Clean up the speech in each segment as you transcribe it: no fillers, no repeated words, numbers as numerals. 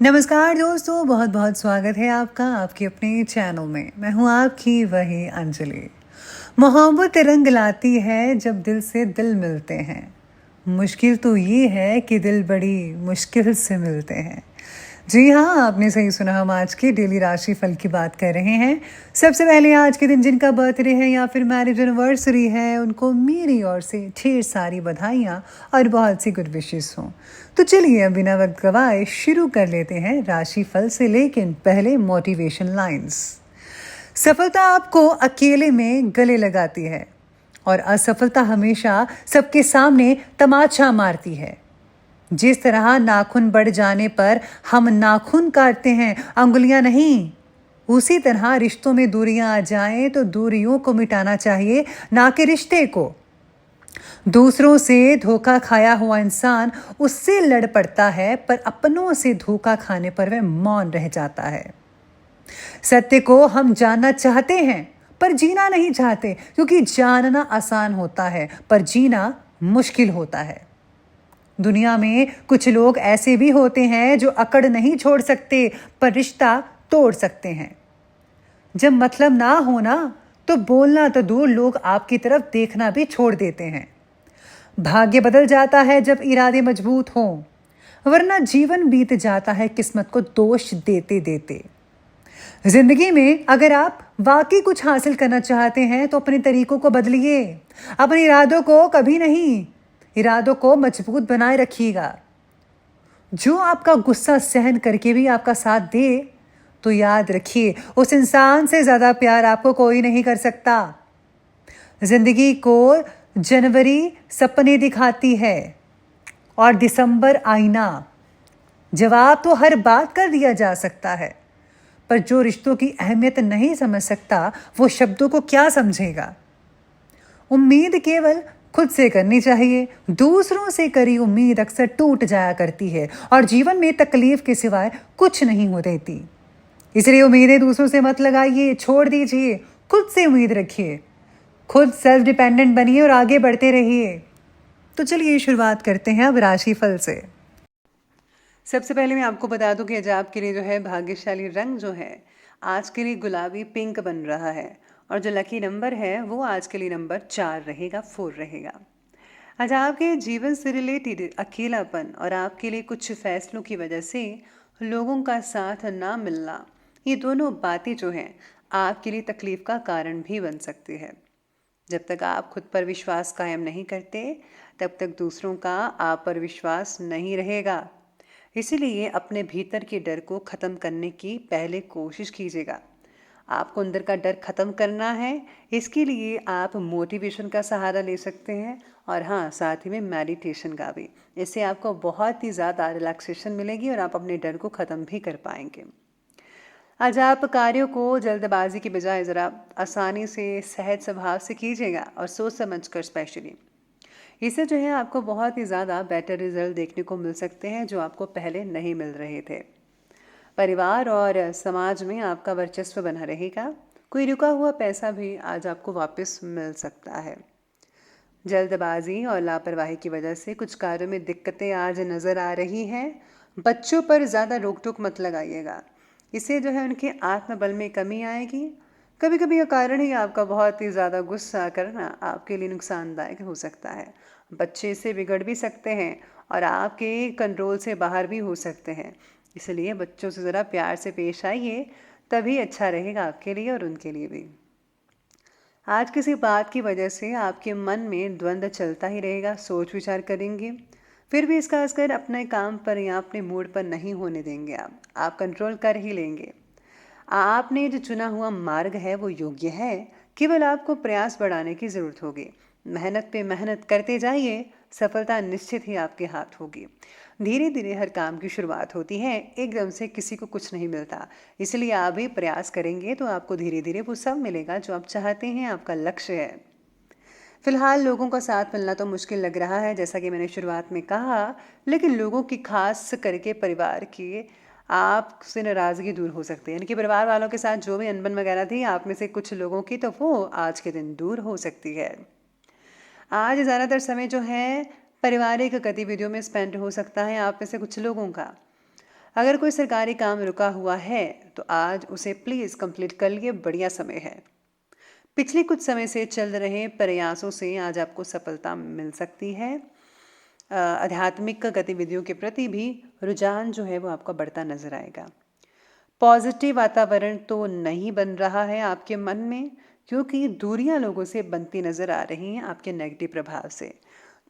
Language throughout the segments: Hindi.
नमस्कार दोस्तों, बहुत बहुत स्वागत है आपका आपके अपने चैनल में। मैं हूँ आपकी वही अंजलि। मोहब्बत रंग लाती है जब दिल से दिल मिलते हैं। मुश्किल तो ये है कि दिल बड़ी मुश्किल से मिलते हैं। जी हाँ, आपने सही सुना। हम आज के डेली राशि फल की बात कर रहे हैं। सबसे पहले आज के दिन जिनका बर्थडे है या फिर मैरिज एनिवर्सरी है, उनको मेरी ओर से ढेर सारी बधाइयाँ और बहुत सी गुड विशेस हों। तो चलिए अब बिना वक्त गवाए शुरू कर लेते हैं राशि फल से। लेकिन पहले मोटिवेशन लाइंस। सफलता आपको अकेले में गले लगाती है और असफलता हमेशा सबके सामने तमाचा मारती है। जिस तरह नाखून बढ़ जाने पर हम नाखून काटते हैं, अंगुलियां नहीं, उसी तरह रिश्तों में दूरियां आ जाएं तो दूरियों को मिटाना चाहिए, ना कि रिश्ते को। दूसरों से धोखा खाया हुआ इंसान उससे लड़ पड़ता है, पर अपनों से धोखा खाने पर वह मौन रह जाता है। सत्य को हम जानना चाहते हैं पर जीना नहीं चाहते, क्योंकि जानना आसान होता है पर जीना मुश्किल होता है। दुनिया में कुछ लोग ऐसे भी होते हैं जो अकड़ नहीं छोड़ सकते पर रिश्ता तोड़ सकते हैं। जब मतलब ना होना तो बोलना तो दूर, लोग आपकी तरफ देखना भी छोड़ देते हैं। भाग्य बदल जाता है जब इरादे मजबूत हों, वरना जीवन बीत जाता है किस्मत को दोष देते देते। जिंदगी में अगर आप वाकई कुछ हासिल करना चाहते हैं तो अपने तरीकों को बदलिए। अपने इरादों को कभी नहीं, इरादों को मजबूत बनाए रखिएगा। जो आपका गुस्सा सहन करके भी आपका साथ दे तो याद रखिए, उस इंसान से ज्यादा प्यार आपको कोई नहीं कर सकता। जिंदगी को जनवरी सपने दिखाती है और दिसंबर आईना। जवाब तो हर बात कर दिया जा सकता है, पर जो रिश्तों की अहमियत नहीं समझ सकता वो शब्दों को क्या समझेगा। उम्मीद केवल खुद से करनी चाहिए, दूसरों से करी उम्मीद अक्सर टूट जाया करती है और जीवन में तकलीफ के सिवाय कुछ नहीं हो देती। इसलिए उम्मीदें दूसरों से मत लगाइए, छोड़ दीजिए, खुद से उम्मीद रखिए। खुद सेल्फ डिपेंडेंट बनिए और आगे बढ़ते रहिए। तो चलिए शुरुआत करते हैं अब राशिफल से। सबसे पहले मैं आपको बता दूं कि आज आपके लिए जो है भाग्यशाली रंग जो है आज के लिए गुलाबी पिंक बन रहा है, और जो लकी नंबर है वो आज के लिए नंबर 4 रहेगा, 4 रहेगा। आज आपके जीवन से रिलेटेड अकेलापन और आपके लिए कुछ फैसलों की वजह से लोगों का साथ ना मिलना, ये दोनों बातें जो हैं आपके लिए तकलीफ का कारण भी बन सकती है। जब तक आप खुद पर विश्वास कायम नहीं करते तब तक दूसरों का आप पर विश्वास नहीं रहेगा। इसीलिए अपने भीतर के डर को ख़त्म करने की पहले कोशिश कीजिएगा। आपको अंदर का डर ख़त्म करना है, इसके लिए आप मोटिवेशन का सहारा ले सकते हैं, और हाँ, साथ ही में मेडिटेशन का भी। इससे आपको बहुत ही ज़्यादा रिलैक्सेशन मिलेगी और आप अपने डर को ख़त्म भी कर पाएंगे। आज आप कार्यों को जल्दबाजी की बजाय ज़रा आसानी से, सहज स्वभाव से कीजिएगा और सोच समझ कर स्पेशली। इससे जो है आपको बहुत ही ज़्यादा बेटर रिजल्ट देखने को मिल सकते हैं जो आपको पहले नहीं मिल रहे थे। परिवार और समाज में आपका वर्चस्व बना रहेगा। कोई रुका हुआ पैसा भी आज आपको वापस मिल सकता है। जल्दबाजी और लापरवाही की वजह से कुछ कार्यों में दिक्कतें आज नज़र आ रही हैं। बच्चों पर ज़्यादा रोक टोक मत लगाइएगा, इससे जो है उनके आत्मबल में कमी आएगी। कभी कभी यह कारण ही आपका बहुत ही ज़्यादा गुस्सा करना आपके लिए नुकसानदायक हो सकता है। बच्चे इससे बिगड़ भी सकते हैं और आपके कंट्रोल से बाहर भी हो सकते हैं। इसलिए बच्चों से ज़रा प्यार से पेश आइए, तभी अच्छा रहेगा आपके लिए और उनके लिए भी। आज किसी बात की वजह से आपके मन में द्वंद्व चलता ही रहेगा, सोच विचार करेंगे, फिर भी इसका असर अपने काम पर या अपने मूड पर नहीं होने देंगे। आप कंट्रोल कर ही लेंगे। आपने जो चुना हुआ मार्ग है वो योग्य है, केवल आपको प्रयास बढ़ाने की ज़रूरत होगी। मेहनत पे मेहनत करते जाइए, सफलता निश्चित ही आपके हाथ होगी। धीरे धीरे हर काम की शुरुआत होती है, एकदम से किसी को कुछ नहीं मिलता। इसलिए आप भी प्रयास करेंगे तो आपको धीरे धीरे वो सब मिलेगा जो आप चाहते हैं, आपका लक्ष्य है। फिलहाल लोगों का साथ मिलना तो मुश्किल लग रहा है, जैसा कि मैंने शुरुआत में कहा, लेकिन लोगों की खास करके परिवार की आपसे नाराज़गी दूर हो सकती है। यानी कि परिवार वालों के साथ जो भी अनबन वगैरह थी आप में से कुछ लोगों की, तो वो आज के दिन दूर हो सकती है। आज ज़्यादातर समय जो है पारिवारिक गतिविधियों में स्पेंड हो सकता है आप में से कुछ लोगों का। अगर कोई सरकारी काम रुका हुआ है तो आज उसे प्लीज़ कंप्लीट कर लिए, बढ़िया समय है। पिछले कुछ समय से चल रहे प्रयासों से आज आपको सफलता मिल सकती है। आध्यात्मिक गतिविधियों के प्रति भी रुझान जो है वो आपका बढ़ता नजर आएगा। पॉजिटिव वातावरण तो नहीं बन रहा है आपके मन में, क्योंकि दूरियां लोगों से बनती नजर आ रही हैं आपके नेगेटिव प्रभाव से।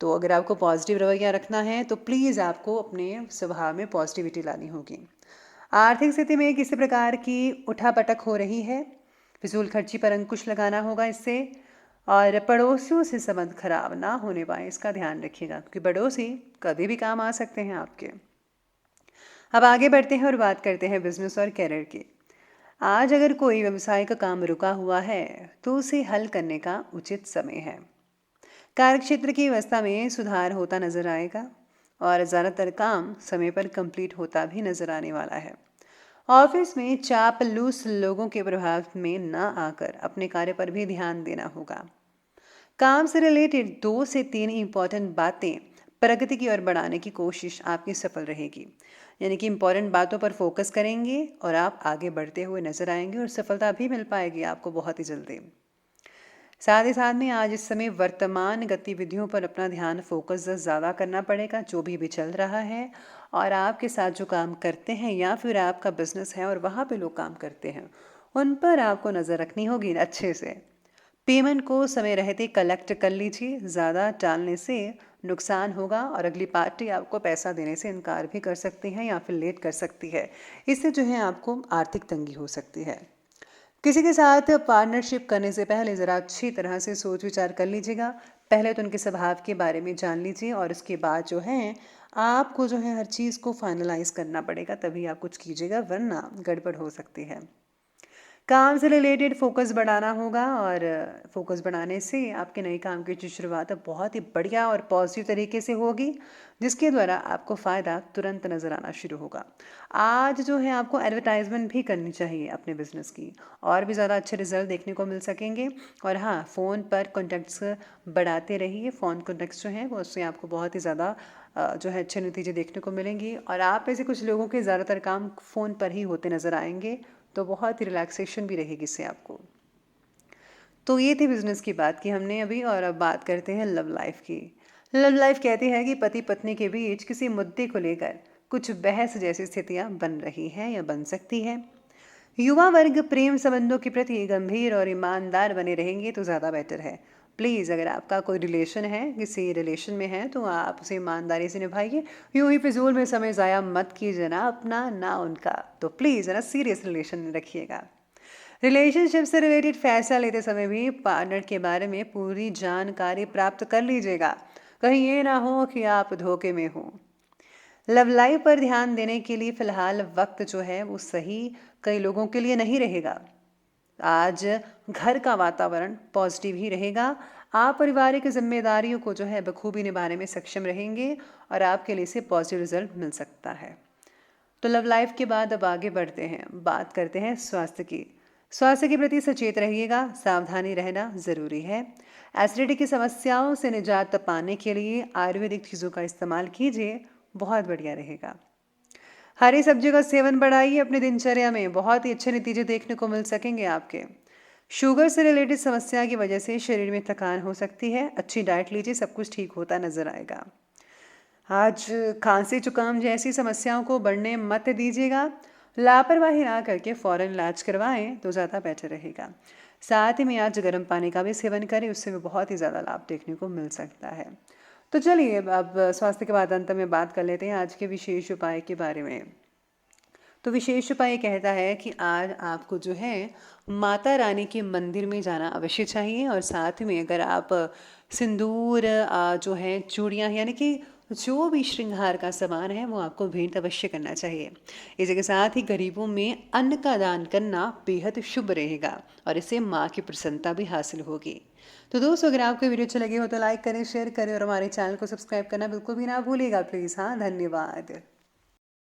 तो अगर आपको पॉजिटिव रवैया रखना है तो प्लीज़ आपको अपने स्वभाव में पॉजिटिविटी लानी होगी। आर्थिक स्थिति में किसी प्रकार की उठापटक हो रही है, फिजूल खर्ची पर अंकुश लगाना होगा इससे। और पड़ोसियों से संबंध खराब ना होने पाए इसका ध्यान रखिएगा, क्योंकि पड़ोसी कभी भी काम आ सकते हैं आपके। अब आगे बढ़ते हैं और बात करते हैं बिजनेस और कैरियर की। आज अगर कोई व्यवसाय का काम रुका हुआ है तो उसे हल करने का उचित समय है। कार्यक्षेत्र की व्यवस्था में सुधार होता नजर आएगा और ज़्यादातर काम समय पर कंप्लीट होता भी नजर आने वाला है। ऑफिस में चापलूस लोगों के प्रभाव में न आकर अपने कार्य पर भी ध्यान देना होगा। काम से रिलेटेड 2 से 3 इंपॉर्टेंट बातें प्रगति की ओर बढ़ाने की कोशिश आपकी सफल रहेगी। यानी कि इंपॉर्टेंट बातों पर फोकस करेंगे और आप आगे बढ़ते हुए नजर आएंगे और सफलता भी मिल पाएगी आपको बहुत ही जल्दी। साथ ही साथ में आज इस समय वर्तमान गतिविधियों पर अपना ध्यान फोकस ज़्यादा करना पड़ेगा, जो भी चल रहा है और आपके साथ जो काम करते हैं या फिर आपका बिजनेस है और वहाँ पे लोग काम करते हैं, उन पर आपको नज़र रखनी होगी अच्छे से। पेमेंट को समय रहते कलेक्ट कर लीजिए, ज़्यादा टालने से नुकसान होगा और अगली पार्टी आपको पैसा देने से इनकार भी कर सकती है या फिर लेट कर सकती है। इससे जो है आपको आर्थिक तंगी हो सकती है। किसी के साथ पार्टनरशिप करने से पहले ज़रा अच्छी तरह से सोच विचार कर लीजिएगा। पहले तो उनके स्वभाव के बारे में जान लीजिए और उसके बाद जो है आपको जो है हर चीज़ को फाइनलाइज करना पड़ेगा, तभी आप कुछ कीजिएगा, वरना गड़बड़ हो सकती है। काम से रिलेटेड फोकस बढ़ाना होगा और फोकस बढ़ाने से आपके नए काम की जो शुरुआत है बहुत ही बढ़िया और पॉजिटिव तरीके से होगी, जिसके द्वारा आपको फ़ायदा तुरंत नज़र आना शुरू होगा। आज जो है आपको एडवर्टाइजमेंट भी करनी चाहिए अपने बिजनेस की, और भी ज़्यादा अच्छे रिजल्ट देखने को मिल सकेंगे। और हाँ, फ़ोन पर कॉन्टैक्ट्स बढ़ाते रहिए। फ़ोन कॉन्टैक्ट्स जो हैं वो उससे आपको बहुत ही ज़्यादा जो है अच्छे नतीजे देखने को मिलेंगे और आप ऐसे कुछ लोगों के ज़्यादातर काम फ़ोन पर ही होते नज़र आएंगे, तो बहुत ही रिलैक्सेशन भी रहेगी इससे आपको। तो ये थी बिजनेस की बात की हमने अभी, और अब बात करते हैं लव लाइफ की। लव लाइफ कहती है कि पति पत्नी के बीच किसी मुद्दे को लेकर कुछ बहस जैसी स्थितियां बन रही हैं या बन सकती है। युवा वर्ग प्रेम संबंधों के प्रति गंभीर और ईमानदार बने रहेंगे तो ज़्यादा बेटर है। प्लीज़ अगर आपका कोई रिलेशन है, किसी रिलेशन में है, तो आप उसे ईमानदारी से निभाइए। यूं ही फिजूल में समय ज़ाया मत कीजिए, ना अपना ना उनका। तो प्लीज़ ना सीरियस रिलेशन रखिएगा। रिलेशनशिप से रिलेटेड फैसला लेते समय भी पार्टनर के बारे में पूरी जानकारी प्राप्त कर लीजिएगा, कहीं ये ना हो कि आप धोखे में हो। लव लाइफ पर ध्यान देने के लिए फिलहाल वक्त जो है वो सही कई लोगों के लिए नहीं रहेगा। आज घर का वातावरण पॉजिटिव ही रहेगा। आप पारिवारिक जिम्मेदारियों को जो है बखूबी निभाने में सक्षम रहेंगे और आपके लिए से पॉजिटिव रिजल्ट मिल सकता है। तो लव लाइफ के बाद अब आगे बढ़ते हैं, बात करते हैं स्वास्थ्य की। स्वास्थ्य के प्रति सचेत रहिएगा, सावधानी रहना ज़रूरी है। एसिडिटी की समस्याओं से निजात पाने के लिए आयुर्वेदिक चीज़ों का इस्तेमाल कीजिए, बहुत बढ़िया रहेगा। हरी सब्जियों का सेवन बढ़ाइए अपनी दिनचर्या में, बहुत ही अच्छे नतीजे देखने को मिल सकेंगे आपके। शुगर से रिलेटेड समस्या की वजह से शरीर में थकान हो सकती है, अच्छी डाइट लीजिए, सब कुछ ठीक होता नजर आएगा। आज खांसी जुकाम जैसी समस्याओं को बढ़ने मत दीजिएगा, लापरवाही ना करके फ़ौरन इलाज करवाएं तो ज़्यादा बेटर रहेगा। साथ ही में आज गर्म पानी का भी सेवन करें, उससे भी बहुत ही ज़्यादा लाभ देखने को मिल सकता है। तो चलिए अब स्वास्थ्य के बाद अंत में बात कर लेते हैं आज के विशेष उपाय के बारे में। तो विशेष उपाय कहता है कि आज आपको जो है माता रानी के मंदिर में जाना अवश्य चाहिए, और साथ में अगर आप सिंदूर जो है चूड़ियाँ, यानी कि जो भी श्रृंगार का सामान है वो आपको भेंट अवश्य करना चाहिए। इसी के साथ ही गरीबों में अन्न का दान करना बेहद शुभ रहेगा और इससे माँ की प्रसन्नता भी हासिल होगी। तो दोस्तों, अगर आपको वीडियो अच्छे लगे हो तो लाइक करें, शेयर करें और हमारे चैनल को सब्सक्राइब करना बिल्कुल भी ना भूलिएगा प्लीज़। हाँ, धन्यवाद।